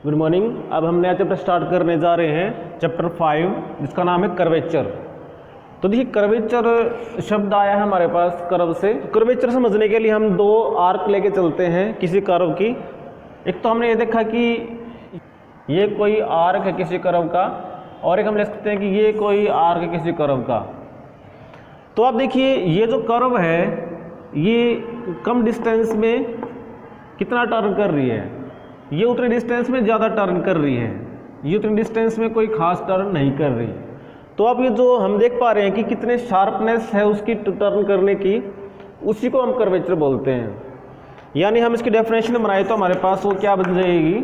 Good morning. अब हम नया चैप्टर स्टार्ट करने जा रहे हैं, चैप्टर 5, जिसका नाम है कर्वेचर। तो देखिए, कर्वेचर शब्द आया है हमारे पास कर्व से। कर्वेचर समझने के लिए हम दो आर्क लेके चलते हैं किसी कर्व की। एक तो हमने ये देखा कि ये कोई आर्क है किसी कर्व का, और एक हम ले सकते हैं कि ये कोई आर्क है किसी कर्व का। तो आप देखिए, ये जो कर्व है ये कम डिस्टेंस में कितना टर्न कर रही है, ये उतने डिस्टेंस में ज़्यादा टर्न कर रही है, ये उतनी डिस्टेंस में कोई खास टर्न नहीं कर रही। तो आप ये जो हम देख पा रहे हैं कि कितने शार्पनेस है उसकी टर्न करने की, उसी को हम कर्वेचर बोलते हैं। यानी हम इसकी डेफिनेशन बनाए तो हमारे पास वो क्या बन जाएगी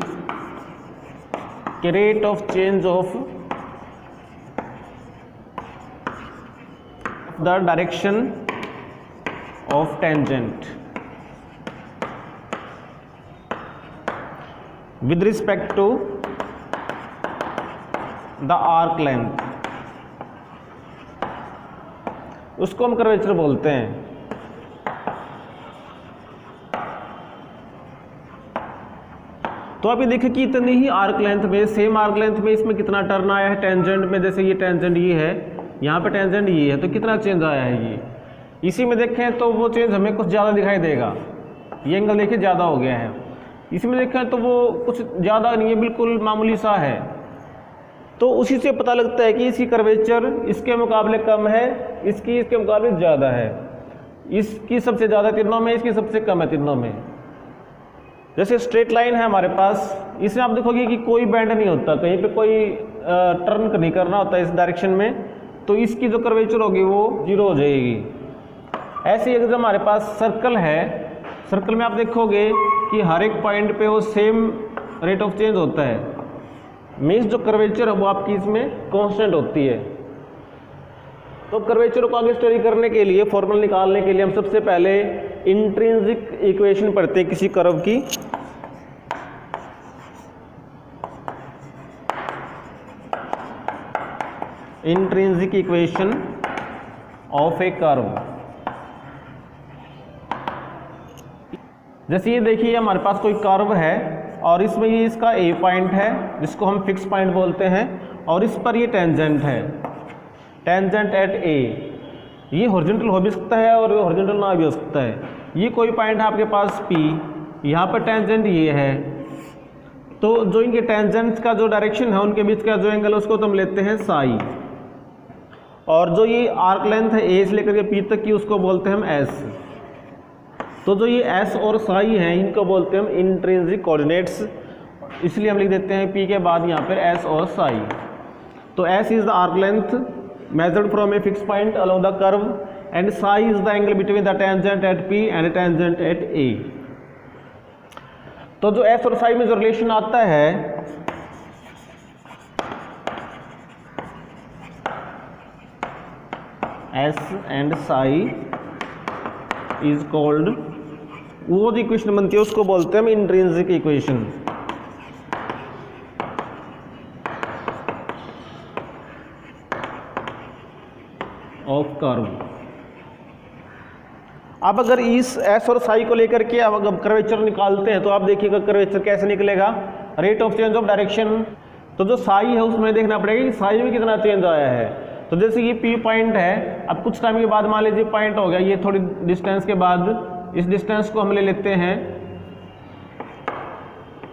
कि rate of change of the direction of tangent with respect to the arc length, उसको हम कर्वेचर बोलते हैं। तो आप ये देखिए कि इतनी ही आर्क लेंथ में, सेम आर्क लेंथ में इसमें कितना टर्न आया है टेंजेंट में। जैसे ये टेंजेंट ये है, यहाँ पे टेंजेंट ये है, तो कितना चेंज आया है ये। इसी में देखें तो वो चेंज हमें कुछ ज़्यादा दिखाई देगा। ये एंगल देखिए ज़्यादा हो गया है, इसमें देखें तो वो कुछ ज़्यादा नहीं है, बिल्कुल मामूली सा है। तो उसी से पता लगता है कि इसकी कर्वेचर इसके मुकाबले कम है, इसकी इसके मुकाबले ज़्यादा है। इसकी सबसे ज़्यादा तीनों में, इसकी सबसे कम है तीनों में। जैसे स्ट्रेट लाइन है हमारे पास, इसमें आप देखोगे कि कोई बेंड नहीं होता, कहीं पे कोई टर्न नहीं करना होता इस डायरेक्शन में, तो इसकी जो कर्वेचर होगी वो 0 हो जाएगी। ऐसे ही अगर हमारे पास सर्कल है, सर्कल में आप देखोगे कि हर एक पॉइंट पे वो सेम रेट ऑफ चेंज होता है, मीन्स जो कर्वेचर है वो आपकी इसमें कांस्टेंट होती है। तो कर्वेचर को आगे स्टडी करने के लिए, फॉर्मूला निकालने के लिए हम सबसे पहले इंट्रिंसिक इक्वेशन पढ़ते हैं किसी कर्व की। Intrinsic equation of a curve. जैसे ये देखिए, हमारे पास कोई कर्व है और इसमें ये इसका ए पॉइंट है जिसको हम फिक्स पॉइंट बोलते हैं, और इस पर ये टेंजेंट है, टेंजेंट एट ए। ये हॉरिजॉन्टल हो भी सकता है और हॉरिजॉन्टल ना भी हो सकता है। ये कोई पॉइंट है आपके पास पी, यहाँ पर टेंजेंट ये है। तो जो इनके टेंजेंट्स का जो डायरेक्शन है, उनके बीच का जो एंगल है उसको तो हम लेते हैं साई, और जो ये आर्क लेंथ है ए से लेकर के पी तक की, उसको बोलते हैं हम एस। तो जो ये एस और साई हैं, इनको बोलते हैं हम इंट्रिंसिक कोऑर्डिनेट्स, इसलिए हम लिख देते हैं पी के बाद यहाँ पर एस और साई। तो S is the arc length measured from a fix point along the curve, and psi is the angle between the tangent at P and tangent at A. तो जो एस और साई में जो रिलेशन आता है, S and psi is called, वो जो equation बनती है उसको बोलते हैं हम इंट्रिंसिक इक्वेशन ऑफ कर्व। अब अगर इस एस और साई को लेकर के अब अगर कर्वेचर निकालते हैं तो आप देखिएगा कर्वेचर कैसे निकलेगा, rate of change of direction. तो जो साई है उसमें देखना पड़ेगा कि साई में कितना चेंज आया है। तो जैसे ये पी पॉइंट है, अब कुछ टाइम के बाद मान लीजिए पॉइंट हो गया, ये थोड़ी डिस्टेंस के बाद इस डिस्टेंस को हम ले लेते हैं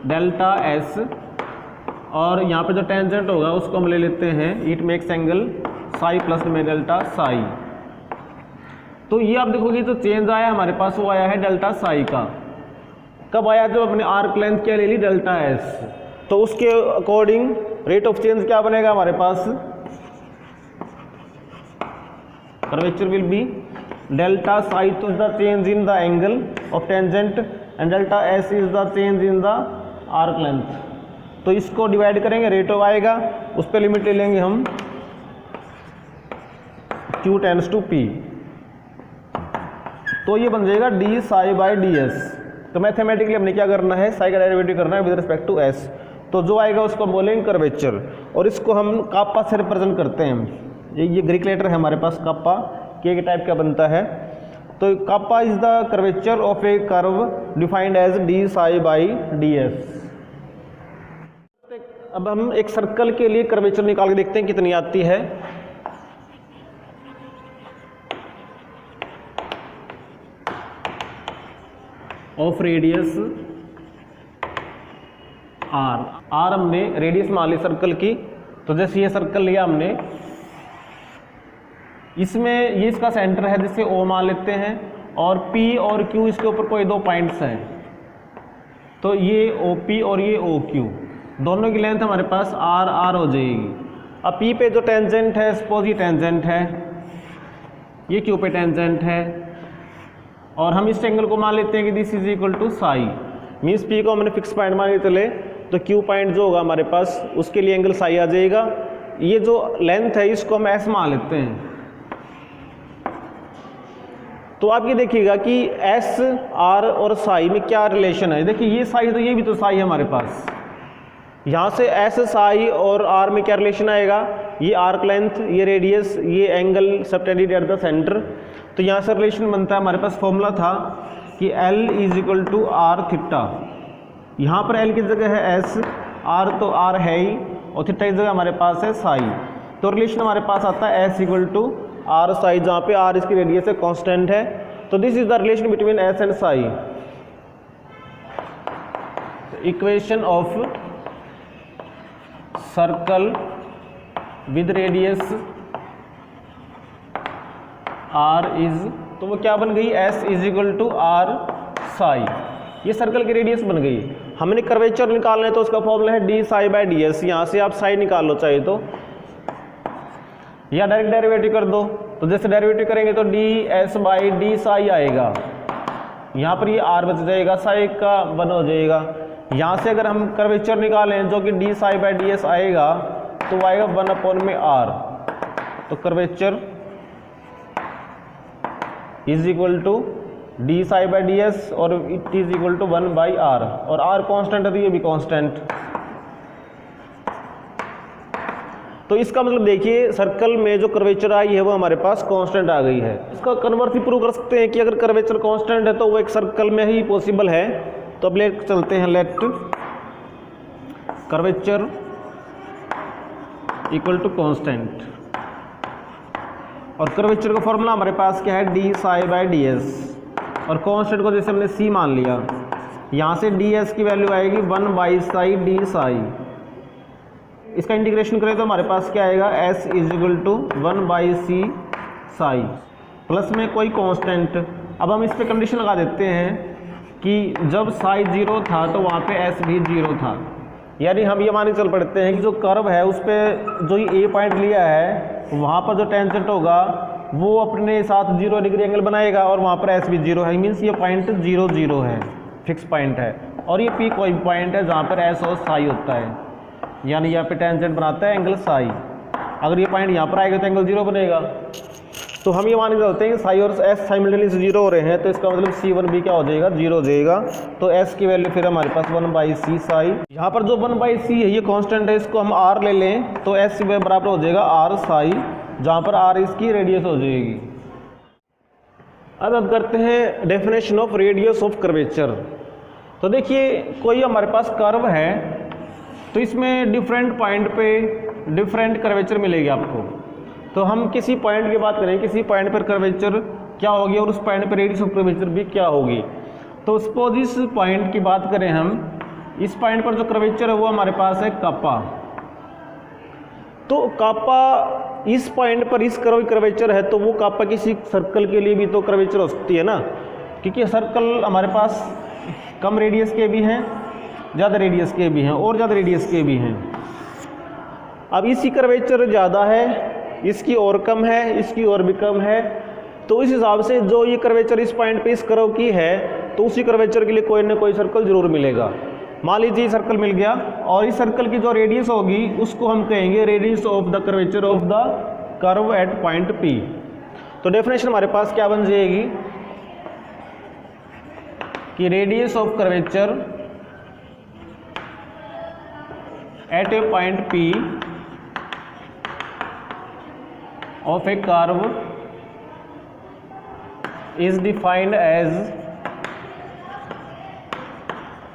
डेल्टा एस, और यहाँ पे जो टेंजेंट होगा उसको हम ले लेते हैं, it makes angle Sai plus में डेल्टा साई। तो ये आप देखोगे जो चेंज आया हमारे पास वो आया है डेल्टा साई का। कब आया? जब अपने आर्क लेंथ क्या ले ली, डेल्टा एस। तो उसके अकॉर्डिंग रेट ऑफ चेंज क्या बनेगा हमारे पास, curvature will be delta psi तो is the change in the angle of tangent, and delta S is the change in the arc length. तो इसको डिवाइड करेंगे, रेट ऑफ आएगा, उस पर लिमिट ले लेंगे हम Q टेंड्स टू P। तो ये बन जाएगा D psi by D S. तो मैथमेटिकली हमने क्या करना है, साई का डेरिवेटिव करना है विद रिस्पेक्ट टू एस। तो जो आएगा उसको हम बोलेंगे कर्वेचर, और इसको हम काप्पा से रिप्रेजेंट करते हैं। ये ग्रीक लेटर है हमारे पास, काप्पा के टाइप का बनता है। तो kappa is the curvature of a curve defined as D psi by D S. अब हम एक सर्कल के लिए कर्वेचर निकाल के देखते हैं कितनी आती है। ऑफ रेडियस आर हमने रेडियस मान ली सर्कल की। तो जैसे ये सर्कल लिया हमने, इसमें ये इसका सेंटर है जिसे ओ मान लेते हैं, और P और Q इसके ऊपर कोई दो पॉइंट्स हैं, तो ये OP और ये OQ दोनों की लेंथ हमारे पास R हो जाएगी। अब P पे जो टेंजेंट है, सपोज ये टेंजेंट है, ये Q पे टेंजेंट है, और हम इस एंगल को मान लेते हैं कि this is equal to psi. Means P को हमने फिक्स पॉइंट मान के चले तो Q पॉइंट जो होगा हमारे पास उसके लिए एंगल साई आ जाएगा। ये जो लेंथ है इसको हम S मान लेते हैं। तो आप ये देखिएगा कि S, R और साई में क्या रिलेशन है। देखिए ये साई तो ये भी तो साई है हमारे पास, यहाँ से S, साई और R में क्या रिलेशन आएगा, ये आर्क लेंथ, ये रेडियस, ये angle subtended at the centre. तो यहाँ से रिलेशन बनता है, हमारे पास फॉर्मूला था कि L is equal to R theta. यहाँ पर L की जगह है S, R तो R है ही, और थीटा की जगह हमारे पास है साई। तो रिलेशन हमारे पास आता है S equal to R psi, जहाँ पे R इसकी रेडियस है, कांस्टेंट है। तो this is the relation between S and psi. Equation of circle with radius R is, तो वो क्या बन गई, S is equal to R psi. ये सर्कल की रेडियस बन गई। हमने कर्वेचर निकालना है तो उसका फॉर्मूला है d Sai by D S. यहाँ से आप साई निकाल लो चाहे तो, या डायरेक्ट डेरिवेटिव कर दो। तो जैसे डेरिवेटिव करेंगे तो D S by D Sai आएगा, यहाँ पर ये R बच जाएगा, साई का 1 हो जाएगा। यहाँ से अगर हम कर्वेचर निकालें जो कि D psi by D S आएगा, तो आएगा 1/R। तो curvature is equal to D psi by D S, और it is equal to 1/R, और R कांस्टेंट है तो ये भी कांस्टेंट। तो इसका मतलब देखिए सर्कल में जो कर्वेचर आई है वो हमारे पास कांस्टेंट आ गई है। इसका कन्वर्स भी प्रूव कर सकते हैं कि अगर कर्वेचर कांस्टेंट है तो वो एक सर्कल में ही पॉसिबल है। तो अब ले चलते हैं, let curvature equal to constant, और कर्वेचर का फॉर्मूला हमारे पास क्या है, d psi by D S, और कांस्टेंट को जैसे हमने C मान लिया, यहाँ से डी एस की वैल्यू आएगी 1/साई डी साई। इसका इंटीग्रेशन करें तो हमारे पास क्या आएगा, S is equal to 1/C psi, plus में कोई कांस्टेंट। अब हम इस पे कंडीशन लगा देते हैं कि जब साई 0 था तो वहाँ पे S भी 0 था। यानी हम ये मान के चल पड़ते हैं कि जो कर्व है उस पर जो ये A पॉइंट लिया है, वहाँ पर जो टेंजेंट होगा वो अपने साथ 0 डिग्री एंगल बनाएगा, और वहाँ पर S भी 0 है। मीन्स ये पॉइंट 0 0 है, फिक्स पॉइंट है। और ये P कोई पॉइंट है जहाँ पर S और साई होता है, यानी यहाँ पे टेंजेंट बनाता है एंगल साई। अगर ये पॉइंट यहाँ पर आएगा तो एंगल 0 बनेगा। तो हम ये मान के चलते हैं कि साई और S साइमल्टेनियसली 0 हो रहे हैं, तो इसका मतलब C1 भी क्या हो जाएगा, 0 हो जाएगा। तो S की वैल्यू फिर हमारे पास 1/C साई। यहाँ पर जो 1/C है ये कांस्टेंट है, इसको हम R ले लें तो S बराबर हो जाएगा R साई, जहाँ पर R इसकी रेडियस हो जाएगी। अब करते हैं definition of radius of curvature. तो देखिए कोई हमारे पास कर्व है, तो इसमें डिफरेंट पॉइंट पे डिफरेंट कर्वेचर मिलेगी आपको। तो हम किसी पॉइंट की बात करें, किसी पॉइंट पर कर्वेचर क्या होगी और उस पॉइंट पर रेडियस ऑफ कर्वेचर भी क्या होगी। तो सपोज इस पॉइंट की बात करें हम, इस पॉइंट पर जो कर्वेचर है वो हमारे पास है कापा। तो कापा इस पॉइंट पर इस कर्वेचर है, तो वो कापा किसी सर्कल के लिए भी तो कर्वेचर हो सकती है ना, क्योंकि सर्कल हमारे पास कम रेडियस के भी हैं, ज़्यादा रेडियस के भी हैं, और ज़्यादा रेडियस के भी हैं। अब इसी कर्वेचर ज़्यादा है, इसकी और कम है, इसकी और भी कम है। तो इस हिसाब से जो ये कर्वेचर इस पॉइंट पे इस कर्व की है, तो उसी कर्वेचर के लिए कोई ना कोई सर्कल जरूर मिलेगा। मान लीजिए सर्कल मिल गया, और इस सर्कल की जो रेडियस होगी उसको हम कहेंगे radius of the curvature of the curve at point P। तो डेफिनेशन हमारे पास क्या बन जाएगी कि radius of curvature at A point P of a curve is defined as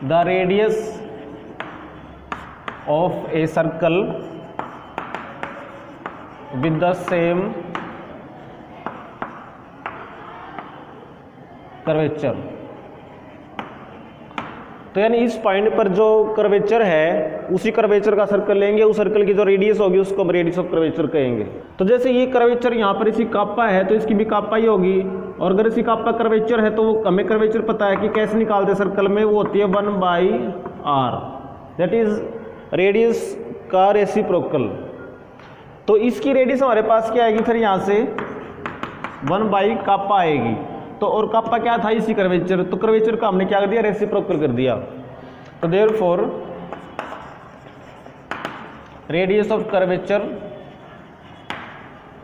the radius of a circle with the same curvature. तो यानी इस पॉइंट पर जो कर्वेचर है उसी कर्वेचर का सर्कल लेंगे, उस सर्कल की जो रेडियस होगी उसको हम रेडियस ऑफ कर्वेचर कहेंगे। तो जैसे ये कर्वेचर यहाँ पर इसी कापा है तो इसकी भी कापा ही होगी, और अगर इसी कापा कर्वेचर है तो वो हमें कर्वेचर पता है कि कैसे निकालते सर्कल में, वो होती है 1/r, दैट इज रेडियस का रेसिप्रोकल। तो इसकी रेडियस हमारे पास क्या आएगी, फिर यहाँ से 1/कापा आएगी। तो और कापा क्या था, इसी कर्वेचर, तो कर्वेचर का हमने क्या कर दिया, रेसिप्रोकल कर दिया। तो देयरफॉर रेडियस ऑफ कर्वेचर,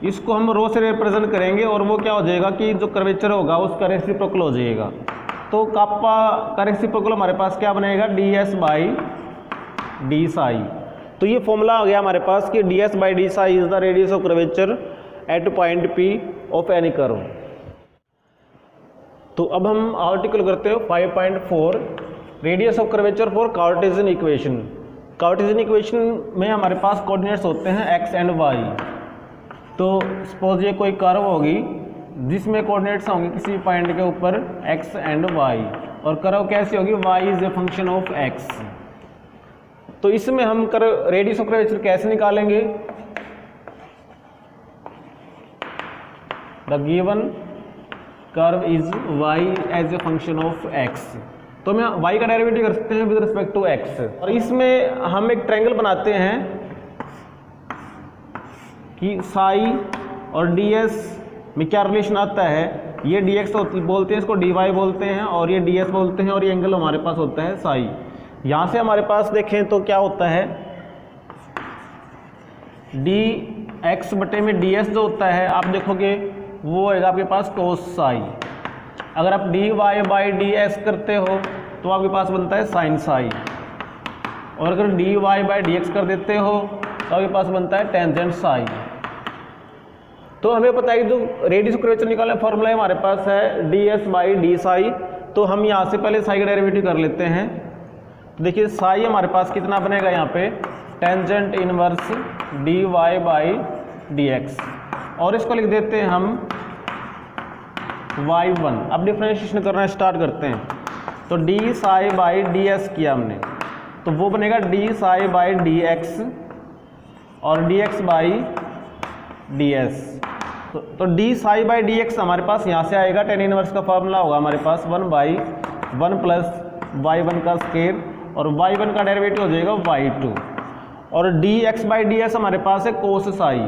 इसको हम रो से रिप्रेजेंट करेंगे और वो क्या हो जाएगा कि जो कर्वेचर होगा उसका रेसिप्रोकल हो जाएगा। तो कापा का रेसिप्रोकल हमारे पास क्या बनेगा, ds/d साई। तो ये फॉर्मूला आ गया हमारे पास कि ds/d Sai is the radius of curvature at point P of any curve. तो अब हम आर्टिकल करते हो 5.4 radius of curvature for Cartesian equation. Cartesian equation में हमारे पास कोऑर्डिनेट्स होते हैं x एंड y। तो सपोज ये कोई कर्व होगी जिसमें कोऑर्डिनेट्स होंगे किसी पॉइंट के ऊपर x एंड y, और कर्व कैसी होगी, y is a function of x। तो इसमें हम रेडियस ऑफ कर्वेचर कैसे निकालेंगे, the given curve is y as a function of x। तो हम y का डेरिवेटिव कर सकते हैं विद रिस्पेक्ट टू x। और इसमें हम एक ट्रायंगल बनाते हैं कि साई और ds में क्या रिलेशन आता है, ये dx बोलते हैं, इसको dy बोलते हैं, और ये ds बोलते हैं, और ये एंगल हमारे पास होता है साई। यहाँ से हमारे पास देखें तो क्या होता है, dx बटे में ds जो होता है आप देखोगे वो होगा आपके पास cos साई। अगर आप dy/ds करते हो तो आपके पास बनता है sin साई, और अगर dy/dx कर देते हो तो आपके पास बनता है टेंजेंट साई। तो हमें पता है कि जो रेडियस ऑफ कर्वेचर निकालने फॉर्मूला हमारे पास है ds/d साई। तो हम यहाँ से पहले साई का डेरिवेटिव कर लेते हैं। तो देखिए साई हमारे पास कितना बनेगा, यहाँ पे टेंजेंट इनवर्स dy/dx, और इसको लिख देते हैं हम y1। अब डिफरेंशिएशन करना स्टार्ट करते हैं। तो d साई/ds किया हमने, तो वो बनेगा d साई/dx और dx/ds। तो d साई/dx हमारे पास यहाँ से आएगा, टेन इनवर्स का फॉर्मूला होगा हमारे पास 1/1 प्लस y1 का स्क्वायर, और y1 का डेरिवेटिव हो जाएगा y2, और dx/ds हमारे पास है cos साई।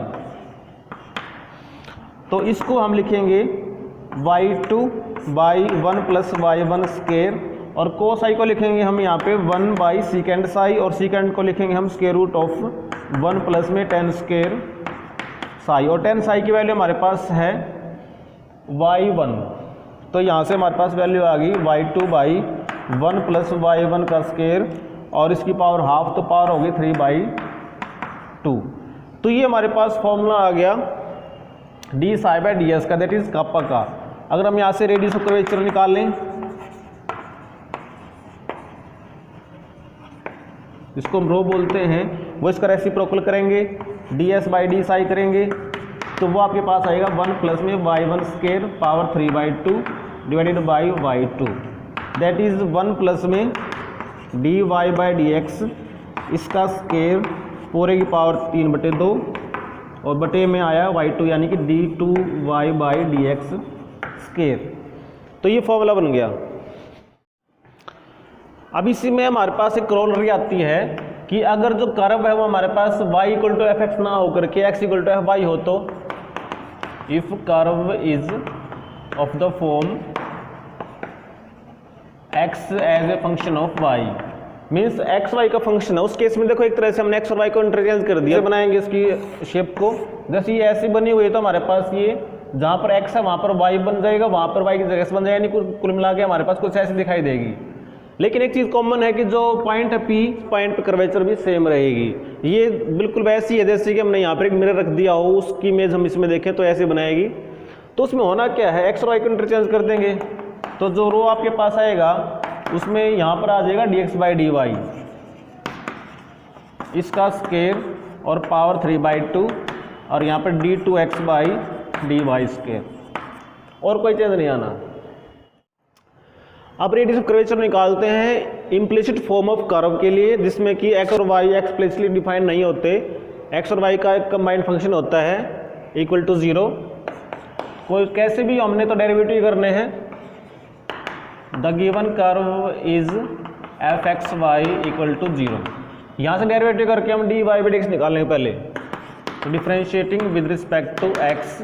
तो इसको हम लिखेंगे y2/1 प्लस y1 स्क्वायर, और cos साई को लिखेंगे हम यहाँ पे 1/सेकेंड साई, और सेकेंड को लिखेंगे हम स्क्वायर रूट ऑफ 1 प्लस में 10 स्क्वायर साई, और 10 साई की वैल्यू हमारे पास है y1। तो यहाँ से हमारे पास वैल्यू आ गई y2/1 प्लस y1 का स्क्वायर, और इसकी पावर हाफ, तो पावर होगी 3/2। तो ये हमारे पास फॉर्मूला आ गया d साई/ds का, दैट इज कापा का। अगर हम यहाँ से रेडियस ऑफ कर्वेचर निकाल लें, इसको हम रो बोलते हैं, वो इसका रेसिप्रोकल करेंगे, ds/d साई करेंगे, तो वो आपके पास आएगा 1 प्लस में y1 square power 3/2 divided by y2, that is 1 plus में dy/dx, इसका स्क्वायर पूरे की पावर 3/2, और बटे में आया y2 यानी कि d2y/dx स्क्वायर। तो ये फॉर्मूला बन गया। अब इसी में हमारे पास एक करोलरी आती है कि अगर जो कर्व है वो हमारे पास y = fx ना होकर के x = fy हो, तो if curve is of the form x as a function of y, means x y का फंक्शन है, उस केस में देखो एक तरह से हमने एक्स और वाई को इंटरचेंज कर दिया। बनाएंगे इसकी शेप को, जैसे ये ऐसी बनी हुई है तो हमारे पास ये जहाँ पर एक्स है वहाँ पर वाई बन जाएगा, वहाँ पर वाई की जगह से बन जाएगा, यानी कुल मिला के हमारे पास कुछ ऐसी दिखाई देगी। लेकिन एक चीज़ कॉमन है कि जो पॉइंट है पी, पॉइंट पर कर्वेचर भी सेम रहेगी। ये बिल्कुल वैसी है जैसे कि हमने यहाँ पर एक मिरर रख दिया हो, उसकी इमेज हम इसमें देखें तो ऐसे बनाएगी। तो उसमें होना क्या है, एक्स और वाई को इंटरचेंज कर देंगे, तो जो रो आपके पास आएगा उसमें यहाँ पर आ जाएगा dx/dy, इसका स्केयर और पावर 3/2 और यहाँ पर d2x बाई dy स्केयर, और कोई चेंज नहीं आना। अब रेडियस ऑफ कर्वेचर निकालते हैं इम्प्लिसिट फॉर्म ऑफ कर्व के लिए, जिसमें कि x और y एक्सप्लिसिटली डिफाइन नहीं होते, x और y का एक कंबाइंड फंक्शन होता है इक्वल टू 0। कोई कैसे भी हमने तो डेरिवेटिव करने हैं। The given curve is f(x,y) equal to 0। यहाँ से डेरिवेटिव करके हम dy बाई dx निकालेंगे पहले। तो differentiating with respect to x,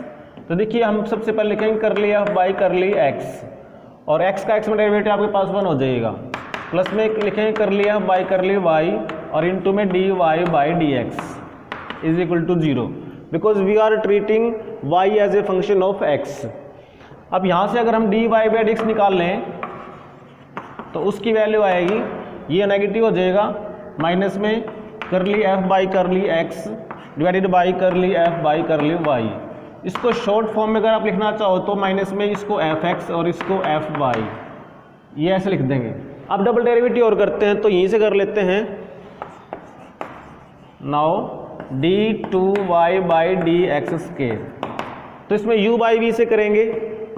तो देखिए हम सबसे पहले लिखेंगे curly f by curly x, और x का x में डेरिवेटिव आपके पास 1 हो जाएगा। प्लस में लिखेंगे curly f by curly y और इनटू में dy by dx is equal to 0, because we are treating y as a function of x। अब यहाँ से अगर हम dy बाई dx निकाल लें तो उसकी वैल्यू आएगी, ये नेगेटिव हो जाएगा, माइनस में करली f by curly x divided by करली f बाई करली y। इसको शॉर्ट फॉर्म में अगर आप लिखना चाहो तो माइनस में इसको f(x) और इसको f(y), ये ऐसे लिख देंगे। अब डबल डेरिवेटिव और करते हैं, तो यहीं से कर लेते हैं। Now d2y by dx square, तो इसमें u बाई v से करेंगे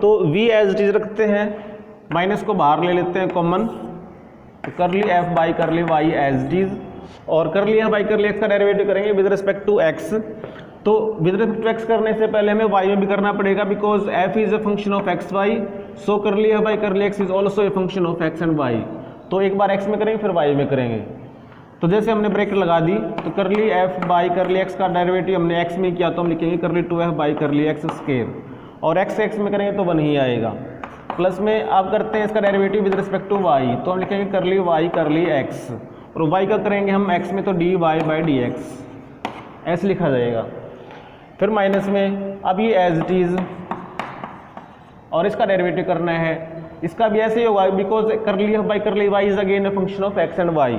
तो v एज इट इज रखते हैं, माइनस को बाहर ले लेते हैं कॉमन, तो curly f by curly y as it is, और curly f by curly x का डेरिवेटिव करेंगे विद रिस्पेक्ट टू x। तो विद रिस्पेक्ट टू x करने से पहले हमें y में भी करना पड़ेगा, because f is a function of x y, सो करली f by curly x is also a function of x and y। तो एक बार x में करेंगे फिर y में करेंगे। तो जैसे हमने ब्रेकेट लगा दी, तो curly f by curly x का डेरिवेटिव हमने x में किया, तो हम लिखेंगे करली 2f by curly x square, और x में करेंगे तो 1 ही आएगा। प्लस में आप करते हैं इसका derivative with respect to y, तो हम लिखेंगे करली y करली x, और y का करेंगे हम x में तो dy बाई dx, ऐसे लिखा जाएगा। फिर माइनस में अब ये एज इट इज, और इसका डेरिवेटिव करना है, इसका भी ऐसे ही होगा, बिकॉज करली f by curly y is again A function of x and y।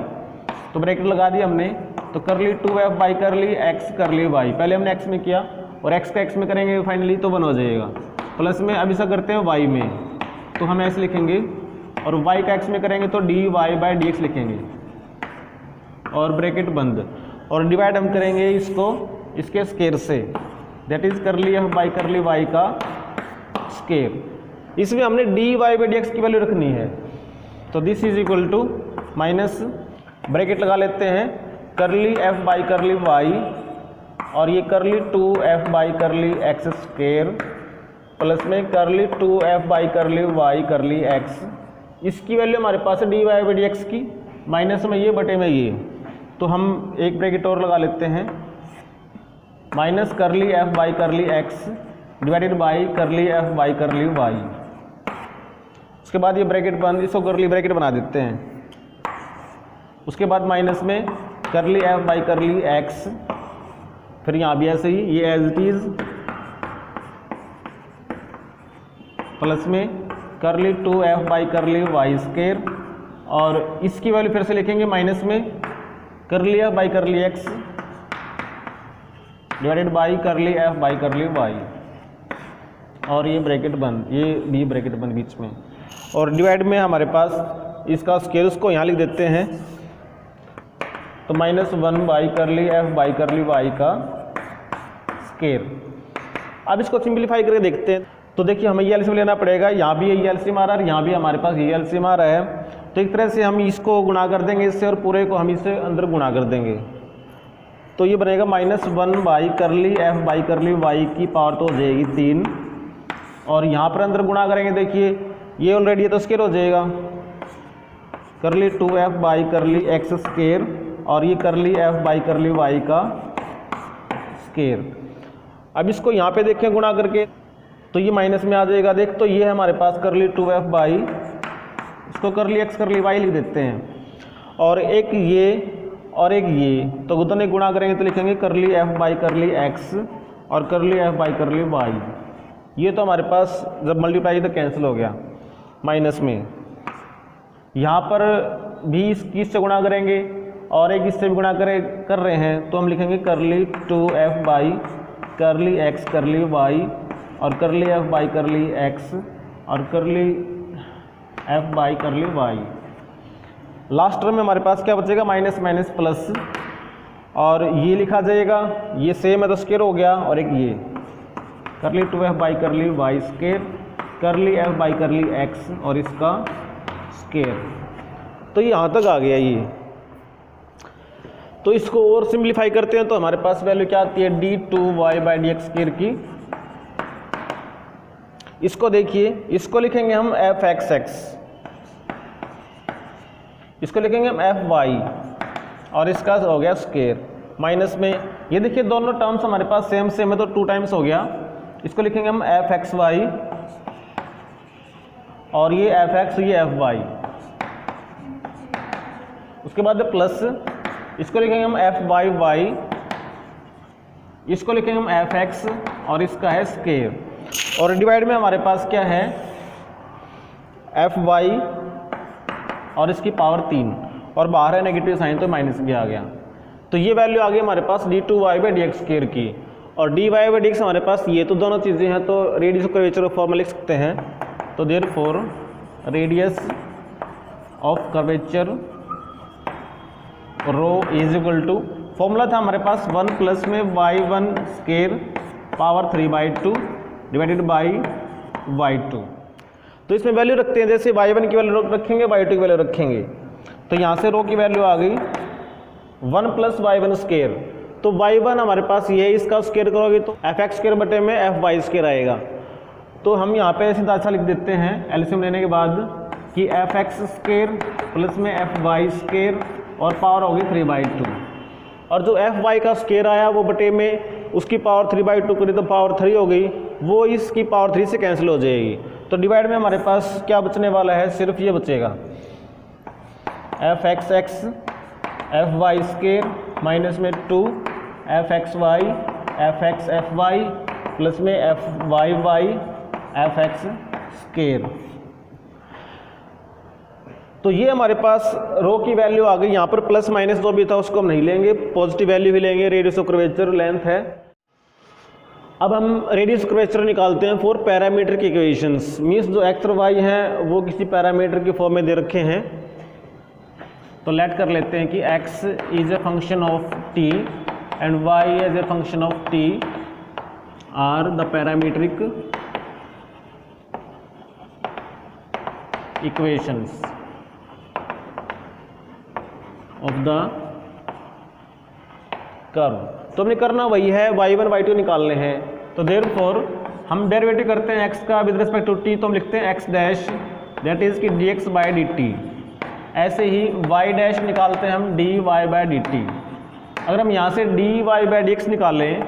तो ब्रैकेट लगा दिया हमने, तो करली 2f बाई करली x करली y, पहले हमने x में किया और x का x में करेंगे फाइनली तो 1 हो जाएगा। प्लस में अब ऐसा करते हैं y में, तो हम ऐसे लिखेंगे, और y का x में करेंगे तो dy बाई dx लिखेंगे, और ब्रैकेट बंद, और डिवाइड हम करेंगे इसको इसके स्केयर से, that is curly f by curly y का स्केयर। इसमें हमने dy बाई dx की वैल्यू रखनी है, तो this is equal to minus bracket लगा लेते हैं, करली f बाई करली y और ये करली 2f by curly x square, plus में करली 2f बाई करली y करली x, इसकी वैल्यू हमारे पास है dy बाई dx की, माइनस में ये बटे में ये, तो हम एक ब्रैकेट और लगा लेते हैं, माइनस करली f by curly x divided by करली f बाई करली y। उसके बाद ये ब्रैकेट बंद, इसको करली ब्रैकेट बना देते हैं। उसके बाद माइनस में करली f बाई करली x, फिर यहाँ भी ऐसे ही ये एज इट इज, प्लस में करली 2f by curly y square, और इसकी वैल्यू फिर से लिखेंगे माइनस में करली f by curly x divided by करली f बाई करली y, और ये ब्रैकेट बंद, ये भी ब्रैकेट बंद बीच में, और डिवाइड में हमारे पास इसका स्केयर, उसको यहाँ लिख देते हैं, तो -1 बाई करली f बाई करली y का स्केयर। अब इसको सिंप्लीफाई करके देखते हैं, तो देखिए हमें ये एलसीएम लेना पड़ेगा, यहाँ भी ये एलसीएम आ रहा है, यहाँ भी हमारे पास ये एलसीएम आ रहा है, तो एक तरह से हम इसको गुणा कर देंगे इससे, और पूरे को हम इससे अंदर गुणा कर देंगे, तो ये बनेगा -1 बाई करली f बाई करली y की पावर तो हो जाएगी 3, और यहाँ पर अंदर गुणा करेंगे, देखिए ये ऑलरेडी है तो स्केयर हो जाएगा, करली 2f by curly x square, और ये करली f बाई करली y का स्केयर। अब इसको यहाँ पे देखें गुणा करके, तो ये माइनस में आ जाएगा, देख तो ये है हमारे पास करली 2f बाई, इसको करली x करली y लिख देते हैं, और एक ये और एक ये, तो दोनों गुणा करेंगे तो लिखेंगे curly f by curly x और curly f by curly y। ये तो हमारे पास जब मल्टीप्लाई तो कैंसिल हो गया माइनस में, यहाँ पर भी इससे गुणा करेंगे और एक इससे भी गुणा कर रहे हैं, तो हम लिखेंगे करली 2f बाई करली x करली y और curly f by curly x और curly f by curly y। Last term में हमारे पास क्या बचेगा, माइनस माइनस प्लस, और ये लिखा जाएगा, ये सेम है तो स्क्वायर हो गया, और एक ये करली 2f by curly y square curly f by curly x और इसका स्क्वायर। तो ये यहाँ तक आ गया ये। तो इसको और सिंप्लीफाई करते हैं तो हमारे पास वैल्यू क्या आती है d2y by D x square की। इसको देखिए, इसको लिखेंगे हम f(x), इसको लिखेंगे हम f(y) और इसका हो गया स्क्वायर माइनस में, ये देखिए दोनों टर्म्स हमारे पास सेम सेम है तो 2 टाइम्स हो गया। इसको लिखेंगे हम f(xy) और ये f(x) ये f(y), उसके बाद प्लस इसको लिखेंगे हम f(y), इसको लिखेंगे हम f(x) और इसका है स्क्वायर, और डिवाइड में हमारे पास क्या है f(y) और इसकी पावर 3, और बाहर है नेगेटिव साइन तो माइनस भी आ गया। तो ये वैल्यू आ गई हमारे पास d2y by D x square की, और dy बाई डी एक्स हमारे पास ये तो दोनों चीज़ें हैं तो रेडियस ऑफ कर्वेचर फॉर्मूला लिख सकते हैं। तो therefore radius of curvature rho is equal to, formula था हमारे पास 1 प्लस में y1 square power 3/2 divided by y2। तो इसमें वैल्यू रखते हैं, जैसे y1 की वैल्यू रखेंगे y2 की वैल्यू रखेंगे। तो यहाँ से रो की वैल्यू आ गई 1 प्लस y1 स्क्वायर, तो y1 हमारे पास ये, इसका स्क्वायर करोगे तो f(x) स्क्वायर बटे में f(y) स्क्वायर आएगा। तो हम यहाँ पे सीधा अच्छा लिख देते हैं एलसीएम लेने के बाद कि f(x) स्क्वायर प्लस में f(y) स्क्वायर और पावर होगी 3/2, और जो f(y) का स्क्वायर आया वो बटे में उसकी पावर 3/2 करी तो पावर 3 हो गई, वो इसकी पावर 3 से कैंसिल हो जाएगी। तो डिवाइड में हमारे पास क्या बचने वाला है, सिर्फ ये बचेगा f(x)(x) f(y) स्क्वायर माइनस में 2 f(x)(y) f(x) f(y) प्लस में f(y)(y) f(x) स्क्वायर। तो ये हमारे पास रो की वैल्यू आ गई। यहाँ पर प्लस माइनस जो भी था उसको हम नहीं लेंगे, पॉजिटिव वैल्यू ही लेंगे, रेडियस ऑफ कर्वेचर लेंथ है। अब हम रेडियस ऑफ कर्वेचर निकालते हैं फॉर पैरामीट्रिक इक्वेशंस, मीन्स जो एक्स और वाई हैं वो किसी पैरामीटर की फॉर्म में दे रखे हैं। तो लेट कर लेते हैं कि x is a function of t and y is a function of t are the parametric equations of the curve. तो हमने करना वही है, y1 y2 निकालने हैं। तो देयरफॉर हम डेरिवेटिव करते हैं x का विद रिस्पेक्ट टू t, तो हम लिखते हैं x डैश दैट इज कि dx बाई dt। ऐसे ही y डैश निकालते हैं हम dy बाई dt। अगर हम यहाँ से dy बाई dx निकालें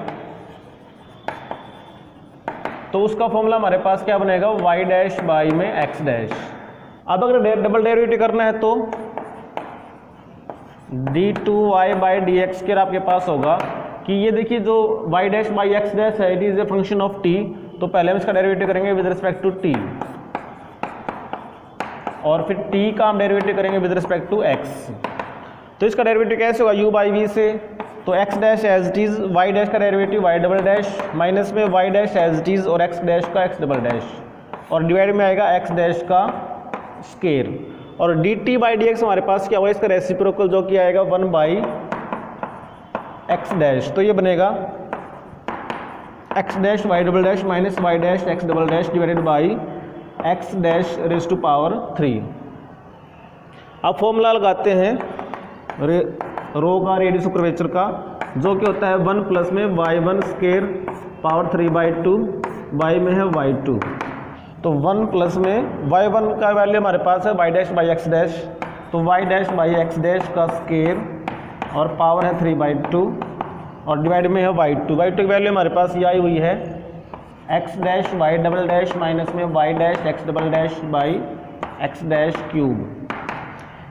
तो उसका फॉर्मूला हमारे पास क्या बनेगा, y डैश बाई में x डैश। अब अगर डबल डेरिवेटिव करना है तो d2y by D x square आपके पास होगा कि ये देखिए जो y dash by x dash है it is a function of t, तो पहले हम इसका डेरिवेटिव करेंगे विद रिस्पेक्ट टू t, और फिर t का हम डेरिवेटिव करेंगे विद रिस्पेक्ट टू x। तो इसका डेरिवेटिव कैसे होगा, u बाई v से, तो x dash as it is, y dash का derivative y double dash minus में y dash as it is और x डैश का x डबल डैश, और डिवाइड में आएगा x डैश का स्क्वायर, और dt बाई डी एक्स हमारे पास क्या हुआ, इसका रेसिप्रोकल जो कि आएगा 1 बाई x डैश। तो ये बनेगा x dash y double dash minus y dash x double dash divided by x dash raise to power 3। अब फॉर्मूला लगाते हैं रो का रेडियस ऑफ कर्वेचर का, जो कि होता है 1 प्लस में y1 स्क्वायर पावर 3/2 y में है y2। तो 1 प्लस में y1 का वैल्यू हमारे पास है y dash by x dash, तो y dash by x dash का स्क्वायर और पावर है 3/2 और डिवाइड में है y2 की वैल्यू हमारे पास ये आई हुई है x dash y double dash minus में y dash x double dash by x dash cube.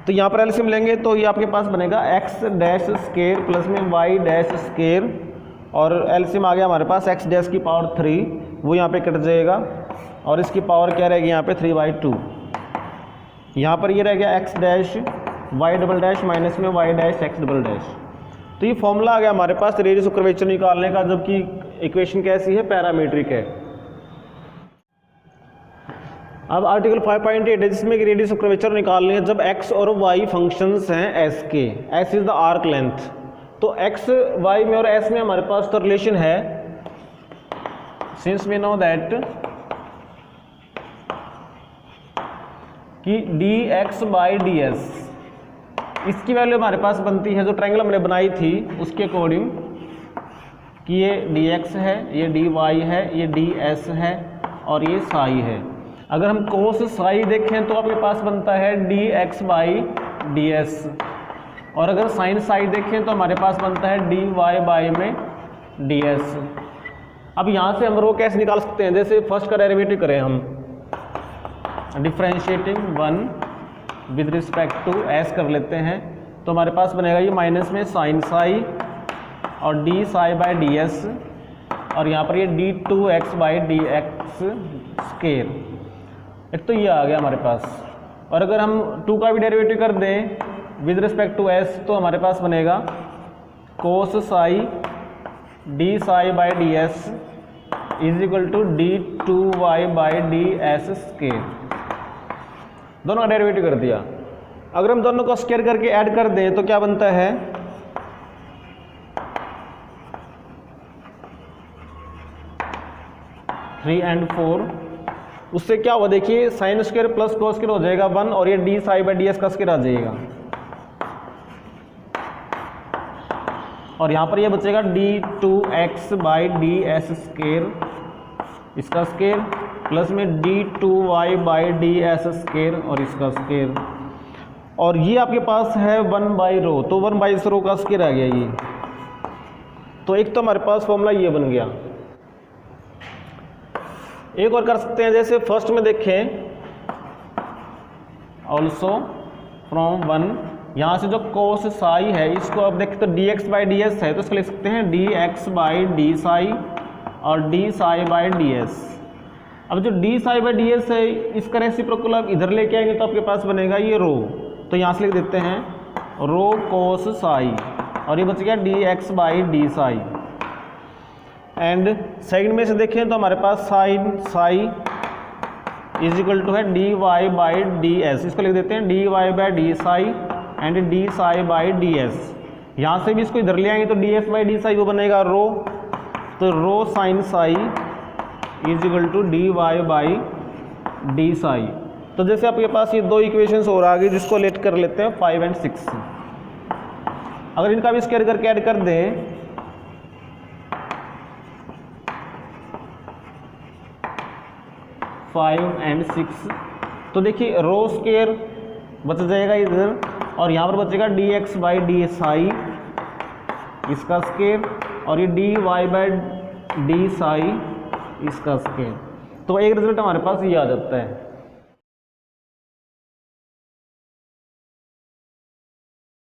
तो यहाँ पर एलसीएम लेंगे तो ये आपके पास बनेगा x डैश स्क्वायर प्लस में y डैश स्क्वायर, और एलसीएम आ गया हमारे पास x डैश की पावर 3, वो यहाँ पे कट जाएगा और इसकी पावर क्या रहेगी यहाँ पे 3/2। यहाँ पर ये रह गया x dash y double dash minus में y dash x double dash. तो ये फॉर्मूला आ गया हमारे पास रेडियस ऑफ कर्वेचर निकालने का, जबकि इक्वेशन कैसी है, पैरामीट्रिक है। अब आर्टिकल 5.8 है जिसमें रेडियस ऑफ कर्वेचर निकालनी है जब x और y फंक्शंस हैं s के, s is the arc length तो एक्स वाई में और एस में हमारे पास तो रिलेशन है, सिंस वी नो दैट कि D x by D S, इसकी वैल्यू हमारे पास बनती है जो ट्रायंगल हमने बनाई थी उसके अकॉर्डिंग कि ये डी एक्स है, ये डी वाई है, ये डी एस है और ये साई है। अगर हम कोस साई देखें तो आपके पास बनता है D x by D S, और अगर साइन साई देखें तो हमारे पास बनता है डी वाई बाई में डी एस। अब यहाँ से हम रो कैसे निकाल सकते हैं, जैसे फर्स्ट का डेरिवेटिव करें हम, differentiating one with respect to s कर लेते हैं, तो हमारे पास बनेगा ये माइनस में साइन साई और D psi by D S, और यहाँ पर ये d two x by D x square. एक तो ये आ गया हमारे पास, और अगर हम 2 का भी डेरिवेटिव कर दें विद रिस्पेक्ट टू एस तो हमारे पास बनेगा cos psi D psi by D S is equal to D two Y by D S square. दोनों का डेरिवेटिव कर दिया। अगर हम दोनों को स्केयर करके ऐड कर दें तो क्या बनता है, थ्री एंड 4, उससे क्या हुआ देखिए, sine square plus cos square हो जाएगा 1, और ये d psi by D s का स्क्वायर आ जाएगा, और यहाँ पर ये बचेगा d two x by D s square, इसका स्क्वायर प्लस में d two Y by D s square और इसका स्क्वायर, और ये आपके पास है 1 बाई रो, तो 1 बाई रो का स्क्वायर आ गया ये। तो एक तो हमारे पास फॉर्मूला ये बन गया। एक और कर सकते हैं, जैसे फर्स्ट में देखें ऑल्सो फ्रॉम 1, यहाँ से जो कोस साई है इसको अब देखें तो D x by D S है, तो इसको लिख सकते हैं D x by D psi और D psi by D S. अब जो D psi by D S है इसका रेसिप्रोकल आप इधर लेके आएंगे तो आपके पास बनेगा ये रो, तो यहाँ से लिख देते हैं रो कोस साई, और ये बच गया D x by D psi. And second में से देखें तो हमारे पास sine psi is equal to है D Y by D S, इसको लिख देते हैं D Y by D psi and D psi by D S. यहाँ से भी इसको इधर ले आएंगे तो D S by D psi वो बनेगा रो, तो rho sine psi is equal to D Y by D Sai. तो जैसे आपके पास ये 2 इक्वेशंस और आ गई जिसको लेट कर लेते हैं 5 एंड 6। अगर इनका भी स्क्वायर करके ऐड कर दें 5 एंड 6, तो देखिए रो स्क्वायर बच जाएगा इधर, और यहाँ पर बचेगा d x by D psi इसका स्क्वायर, और ये d Y by D psi इसका स्क्वायर। तो एक रिजल्ट हमारे पास ये आ जाता है।